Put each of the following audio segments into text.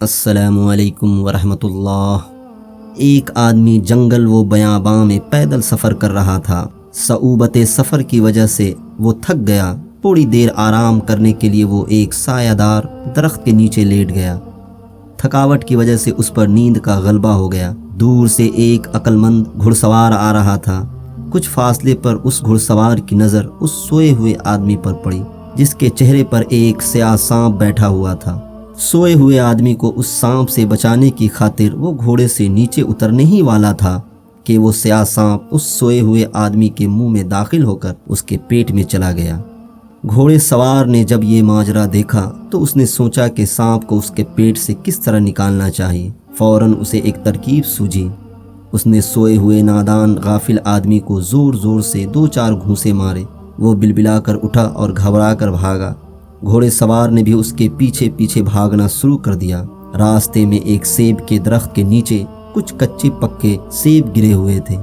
अस्सलामु अलैकुम वरहमतुल्लाह। एक आदमी जंगल व बयाबां में पैदल सफ़र कर रहा था। सऊबत सफ़र की वजह से वो थक गया। थोड़ी देर आराम करने के लिए वो एक सायादार दरख्त के नीचे लेट गया। थकावट की वजह से उस पर नींद का गलबा हो गया। दूर से एक अक्लमंद घुड़सवार आ रहा था। कुछ फासले पर उस घुड़सवार की नज़र उस सोए हुए आदमी पर पड़ी, जिसके चेहरे पर एक स्याह सांप बैठा हुआ था। सोए हुए आदमी को उस सांप से बचाने की खातिर वो घोड़े से नीचे उतरने ही वाला था कि वो स्याह सांप उस सोए हुए आदमी के मुंह में दाखिल होकर उसके पेट में चला गया। घोड़े सवार ने जब ये माजरा देखा तो उसने सोचा कि सांप को उसके पेट से किस तरह निकालना चाहिए। फौरन उसे एक तरकीब सूझी। उसने सोए हुए नादान गाफिल आदमी को ज़ोर ज़ोर से 2-4 घूंसे मारे। वो बिलबिला कर उठा और घबरा कर भागा। घोड़े सवार ने भी उसके पीछे पीछे भागना शुरू कर दिया। रास्ते में एक सेब के दरख्त के नीचे कुछ कच्चे पक्के सेब गिरे हुए थे।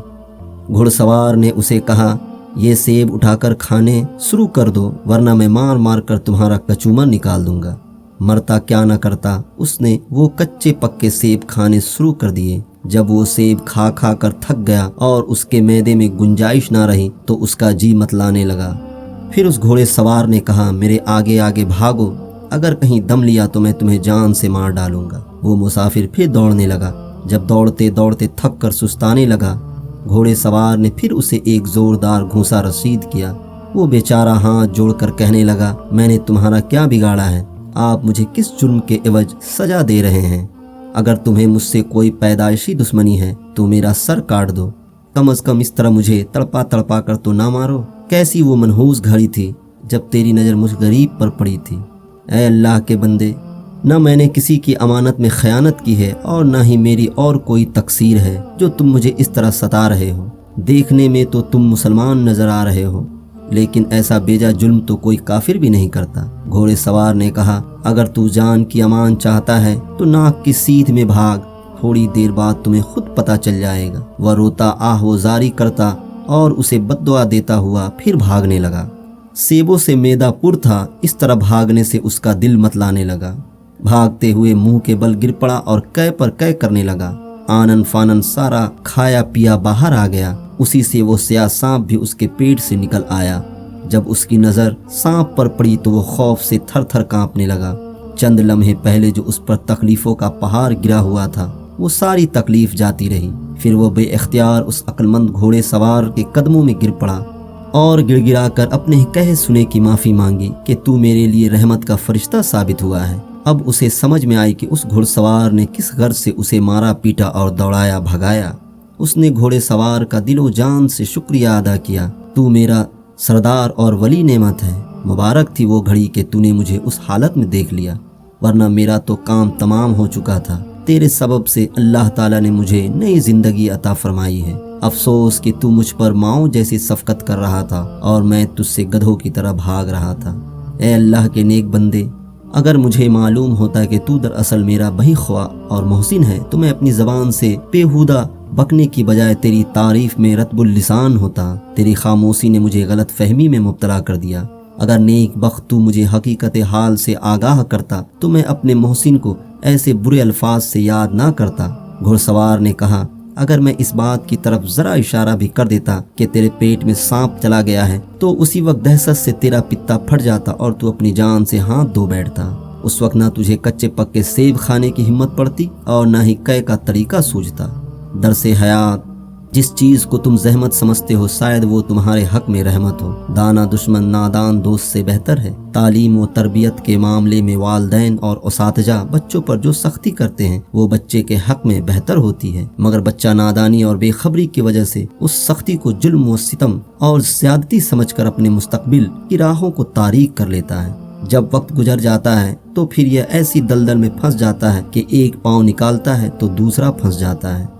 घुड़सवार ने उसे कहा, ये सेब उठाकर खाने शुरू कर दो, वरना मैं मार मार कर तुम्हारा कचूमर निकाल दूंगा। मरता क्या न करता, उसने वो कच्चे पक्के सेब खाने शुरू कर दिए। जब वो सेब खा खा कर थक गया और उसके मैदे में गुंजाइश ना रही तो उसका जी मतलाने लगा। फिर उस घोड़े सवार ने कहा, मेरे आगे आगे भागो, अगर कहीं दम लिया तो मैं तुम्हें जान से मार डालूंगा। वो मुसाफिर फिर दौड़ने लगा। जब दौड़ते दौड़ते थक कर सुस्ताने लगा, घोड़े सवार ने फिर उसे एक ज़ोरदार घूंसा रसीद किया। वो बेचारा हाथ जोड़कर कहने लगा, मैंने तुम्हारा क्या बिगाड़ा है? आप मुझे किस जुर्म के एवज सजा दे रहे हैं? अगर तुम्हें मुझसे कोई पैदाइशी दुश्मनी है तो मेरा सर काट दो। कम अज़ कम इस तरह मुझे तड़पा तड़पा कर तो ना मारो। कैसी वो मनहूस घड़ी थी जब तेरी नज़र मुझ गरीब पर पड़ी थी। ऐ अल्लाह के बंदे, न मैंने किसी की अमानत में खयानत की है और न ही मेरी और कोई तकसीर है जो तुम मुझे इस तरह सता रहे हो। देखने में तो तुम मुसलमान नज़र आ रहे हो, लेकिन ऐसा बेजा जुल्म तो कोई काफिर भी नहीं करता। घोड़े सवार ने कहा, अगर तू जान की अमान चाहता है तो नाक की सीध में भाग, थोड़ी देर बाद तुम्हें खुद पता चल जाएगा। वह रोता आहोजारी करता और उसे बद्दुआ देता हुआ फिर भागने लगा। सेबों से मैदा पुर था, इस तरह भागने से उसका दिल मतलाने लगा। भागते हुए मुंह के बल गिर पड़ा और कै पर कै करने लगा। आनन फानन सारा खाया पिया बाहर आ गया। उसी से वो स्याह सांप भी उसके पेट से निकल आया। जब उसकी नज़र सांप पर पड़ी तो वो खौफ से थर थर कांपने लगा। चंद लम्हे पहले जो उस पर तकलीफ़ों का पहाड़ गिरा हुआ था, वो सारी तकलीफ जाती रही। फिर वो बेइख्तियार उस अक्लमंद घोड़े सवार के कदमों में गिर पड़ा और गिड़गिड़ा कर अपने कहे सुने की माफ़ी मांगी कि तू मेरे लिए रहमत का फरिश्ता साबित हुआ है। अब उसे समझ में आई कि उस घुड़सवार ने किस गर्ज से उसे मारा पीटा और दौड़ाया भगाया। उसने घोड़े सवार का दिलो जान से शुक्रिया अदा किया। तू मेरा सरदार और वली नेमत है। मुबारक थी वो घड़ी कि तूने मुझे उस हालत में देख लिया, वरना मेरा तो काम तमाम हो चुका था। तेरे सबब से अल्लाह ताला ने मुझे नई ज़िंदगी अता फरमाई है। अफसोस कि तू मुझ पर माओ जैसी शफ़क़त कर रहा था और मैं तुझसे गधों की तरह भाग रहा था। ए अल्लाह के नेक बंदे, अगर मुझे मालूम होता कि तू दरअसल मेरा बही ख्वा और मोहसिन है तो मैं अपनी ज़बान से बेहुदा बकने की बजाय तेरी तारीफ़ में रतबुल लिसान होता। तेरी खामोशी ने मुझे गलत फहमी में मुब्तला कर दिया। अगर नेक बख्त तू मुझे हकीकत हाल से आगाह करता तो मैं अपने मोहसिन को ऐसे बुरे अल्फाज से याद ना करता। घुड़सवार ने कहा, अगर मैं इस बात की तरफ ज़रा इशारा भी कर देता कि तेरे पेट में सांप चला गया है तो उसी वक्त दहशत से तेरा पित्ता फट जाता और तू अपनी जान से हाथ धो बैठता। उस वक्त ना तुझे कच्चे पक्के सेब खाने की हिम्मत पड़ती और ना ही कै का तरीका सूझता। दरसे हयात, जिस चीज़ को तुम जहमत समझते हो शायद वो तुम्हारे हक में रहमत हो। दाना दुश्मन नादान दोस्त से बेहतर है। तालीम व तरबियत के मामले में वालदैन और उसातिजा बच्चों पर जो सख्ती करते हैं वो बच्चे के हक में बेहतर होती है, मगर बच्चा नादानी और बेखबरी की वजह से उस सख्ती को जुल्म व सितम और ज़्यादती समझकर अपने मुस्तकबिल की राहों को तारीक कर लेता है। जब वक्त गुजर जाता है तो फिर यह ऐसी दलदल में फंस जाता है कि एक पाँव निकालता है तो दूसरा फंस जाता है।